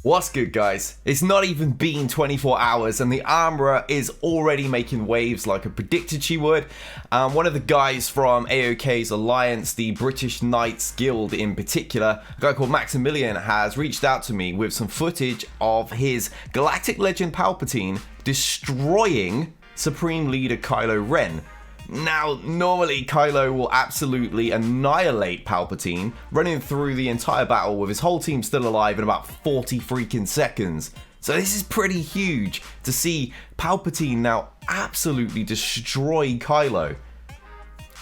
What's good, guys? It's not even been 24 hours and the Armourer is already making waves like I predicted she would. One of the guys from AOK's Alliance, the British Knights Guild in particular, a guy called Maximillian, has reached out to me with some footage of his Galactic Legend Palpatine destroying Supreme Leader Kylo Ren. Now, normally Kylo will absolutely annihilate Palpatine, running through the entire battle with his whole team still alive in about 40 freaking seconds. So this is pretty huge to see Palpatine now absolutely destroy Kylo.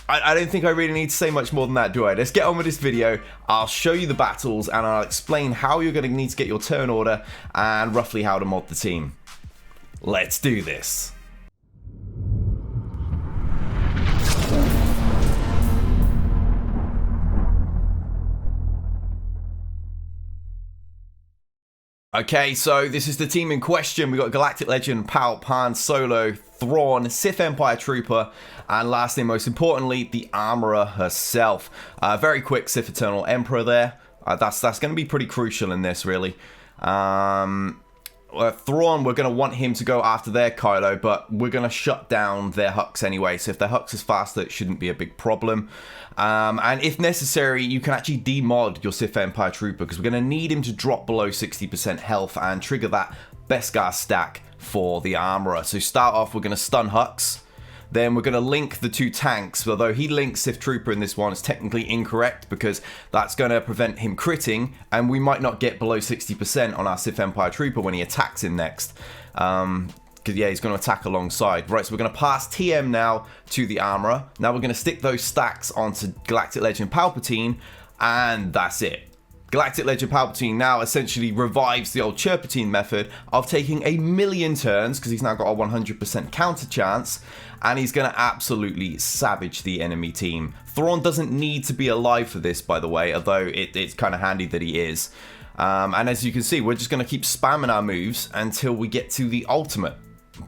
I don't think I really need to say much more than that, do I? Let's get on with this video. I'll show you the battles and I'll explain how you're going to need to get your turn order and roughly how to mod the team. Let's do this. Okay, so this is the team in question. We got Galactic Legend, Palp, Han Solo, Thrawn, Sith Empire Trooper, and lastly, most importantly, the Armourer herself. Very quick Sith Eternal Emperor there. That's going to be pretty crucial in this, really. Thrawn, we're going to want him to go after their Kylo, but we're going to shut down their Hux anyway. So if their Hux is faster, it shouldn't be a big problem. And if necessary, you can actually demod your Sith Empire Trooper because we're going to need him to drop below 60% health and trigger that Beskar stack for the Armourer. So start off, we're going to stun Hux. Then we're going to link the two tanks, although he links Sith Trooper in this one. It's technically incorrect because that's going to prevent him critting, and we might not get below 60% on our Sith Empire Trooper when he attacks him next. Because, yeah, he's going to attack alongside. Right, so we're going to pass TM now to the Armourer. Now we're going to stick those stacks onto Galactic Legend Palpatine, and that's it. Galactic Legend Palpatine now essentially revives the old Chirpatine method of taking 1,000,000 turns, because he's now got a 100% counter chance, and he's going to absolutely savage the enemy team. Thrawn doesn't need to be alive for this, by the way, although it's kind of handy that he is. And as you can see, we're just going to keep spamming our moves until we get to the ultimate,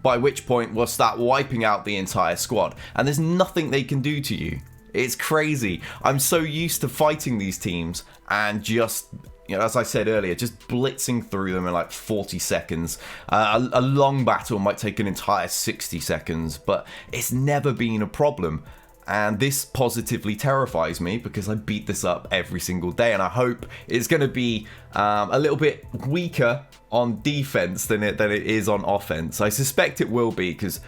by which point we'll start wiping out the entire squad. And there's nothing they can do to you. It's crazy. I'm so used to fighting these teams and just, you know, as I said earlier, just blitzing through them in like 40 seconds. A long battle might take an entire 60 seconds, but it's never been a problem. And this positively terrifies me because I beat this up every single day, and I hope it's going to be a little bit weaker on defense than it is on offense. I suspect it will be because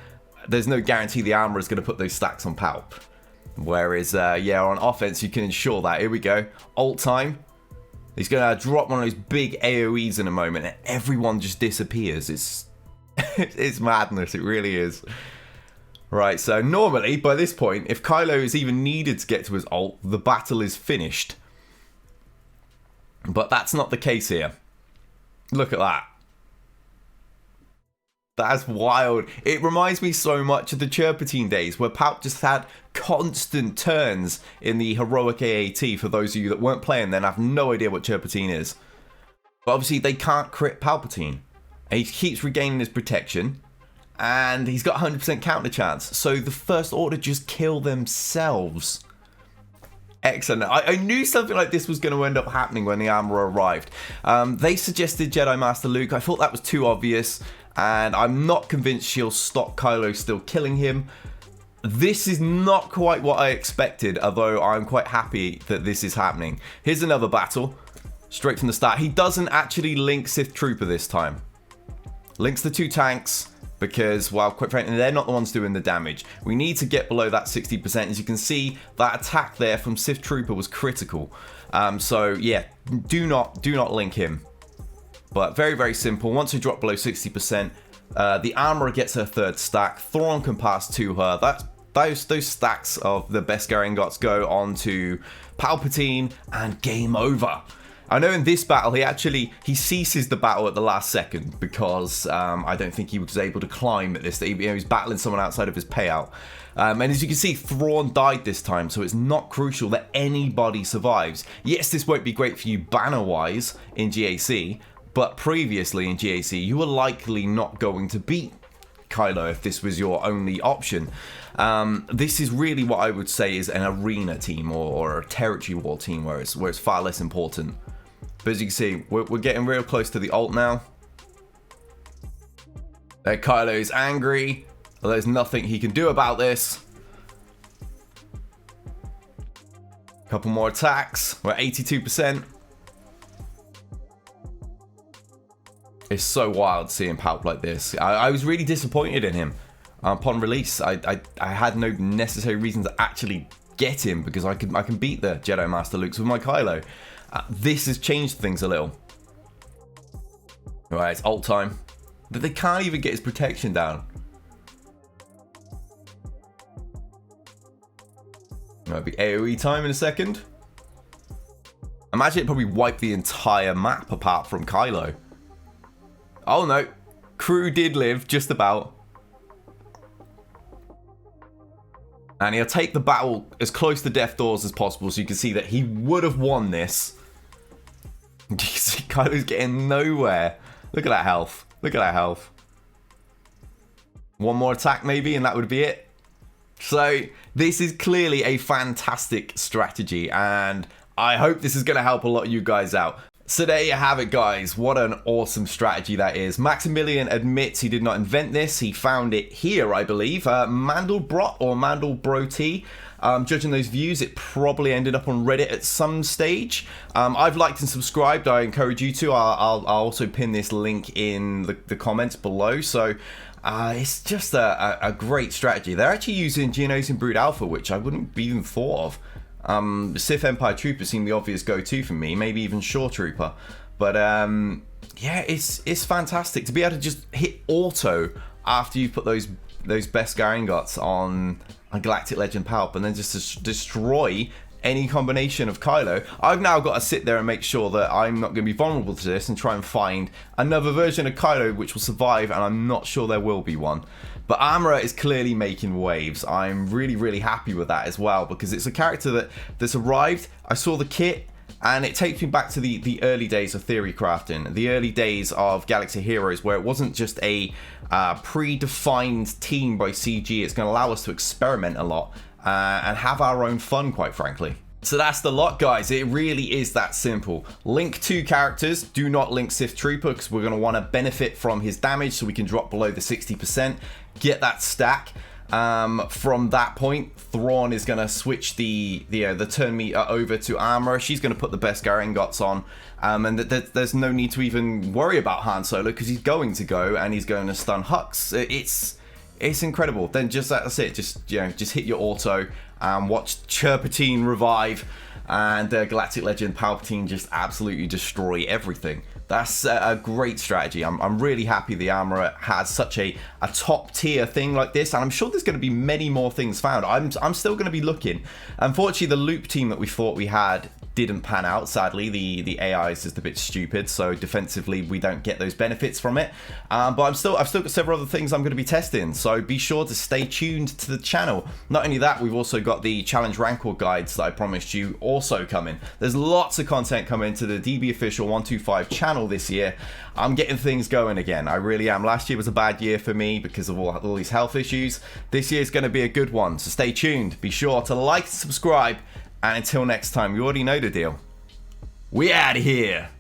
there's no guarantee the Armourer is going to put those stacks on Palp. Whereas, yeah, on offense, you can ensure that. Here we go. Ult time. He's going to drop one of those big AoEs in a moment, and everyone just disappears. It's madness. It really is. Right, so normally, by this point, if Kylo is even needed to get to his ult, the battle is finished. But that's not the case here. Look at that. That's wild. It reminds me so much of the Chirpatine days where Palp just had constant turns in the heroic AAT. For those of you that weren't playing then, have no idea what Chirpatine is. But obviously they can't crit Palpatine. And he keeps regaining his protection. And he's got 100% counter chance. So the First Order just kill themselves. Excellent. I knew something like this was going to end up happening when the Armourer arrived. They suggested Jedi Master Luke. I thought that was too obvious. And I'm not convinced she'll stop Kylo still killing him. This is not quite what I expected, although I'm quite happy that this is happening. Here's another battle, straight from the start. He doesn't actually link Sith Trooper this time. Links the two tanks, because, well, quite frankly, they're not the ones doing the damage. We need to get below that 60%. As you can see, that attack there from Sith Trooper was critical. So, yeah, do not link him. But very, very simple. Once we drop below 60%, the Armourer gets her third stack. Thrawn can pass to her. Those stacks of the Beskar ingots go on to Palpatine, and game over. I know in this battle, he ceases the battle at the last second because I don't think he was able to climb at this. He was battling someone outside of his payout. And as you can see, Thrawn died this time, so it's not crucial that anybody survives. Yes, this won't be great for you banner-wise in GAC, but previously in GAC, you were likely not going to beat Kylo if this was your only option. This is really what I would say is an arena team or a territory war team where it's far less important. But as you can see, we're getting real close to the ult now. Kylo's angry. There's nothing he can do about this. Couple more attacks. We're at 82%. It's so wild seeing Palp like this. I was really disappointed in him upon release. I had no necessary reason to actually get him because I can beat the Jedi Master Lukes with my Kylo. This has changed things a little. Alright, it's ult time. But they can't even get his protection down. Might be AoE time in a second. Imagine it probably wiped the entire map apart from Kylo. Oh no, crew did live, just about. And he'll take the battle as close to death doors as possible so you can see that he would have won this. You can see Kylo's getting nowhere. Look at that health. Look at that health. One more attack maybe and that would be it. So this is clearly a fantastic strategy and I hope this is going to help a lot of you guys out. So there you have it, guys. What an awesome strategy that is. Maximillian admits he did not invent this. He found it here, I believe. Mandelbrot or Mandelbrot. Judging those views, it probably ended up on Reddit at some stage. I've liked and subscribed. I encourage you to. I'll also pin this link in the comments below. So it's just a great strategy. They're actually using Geonosis Brood Alpha, which I wouldn't even thought of. Sith Empire Trooper seemed the obvious go-to for me, maybe even Shore Trooper. But yeah, it's fantastic to be able to just hit auto after you've put those Beskar ingots on a Galactic Legend Palp and then just destroy any combination of Kylo. I've now got to sit there and make sure that I'm not going to be vulnerable to this and try and find another version of Kylo which will survive, and I'm not sure there will be one. But Armora is clearly making waves. I'm really happy with that as well because it's a character that's arrived. I saw the kit and it takes me back to the early days of theory crafting, the early days of Galaxy Heroes where it wasn't just a predefined team by CG. It's going to allow us to experiment a lot and have our own fun, quite frankly. So that's the lot, guys. It really is that simple. Link 2 characters. Do not link Sith Trooper because we're going to want to benefit from his damage so we can drop below the 60%. Get that stack. From that point, Thrawn is going to switch the turn meter over to Armor. She's going to put the Beskar ingots on. And there's no need to even worry about Han Solo because he's going to go and he's going to stun Hux. It's incredible. Then that's it. Just hit your auto and watch Chirpatine revive and Galactic Legend Palpatine just absolutely destroy everything. That's a great strategy. I'm really happy the Armourer has such a top tier thing like this, and I'm sure there's going to be many more things found. I'm still going to be looking. Unfortunately, the loop team that we thought we had didn't pan out. Sadly, the AI is just a bit stupid, so defensively we don't get those benefits from it. But I've still got several other things I'm going to be testing, so be sure to stay tuned to the channel. Not only that, we've also got the Challenge Rancor guides that I promised you also coming. There's lots of content coming to the DB Official 125 channel this year. I'm getting things going again. I really am. Last year was a bad year for me because of all these health issues. This year is going to be a good one, so stay tuned. Be sure to like, subscribe, and until next time, you already know the deal. We out of here.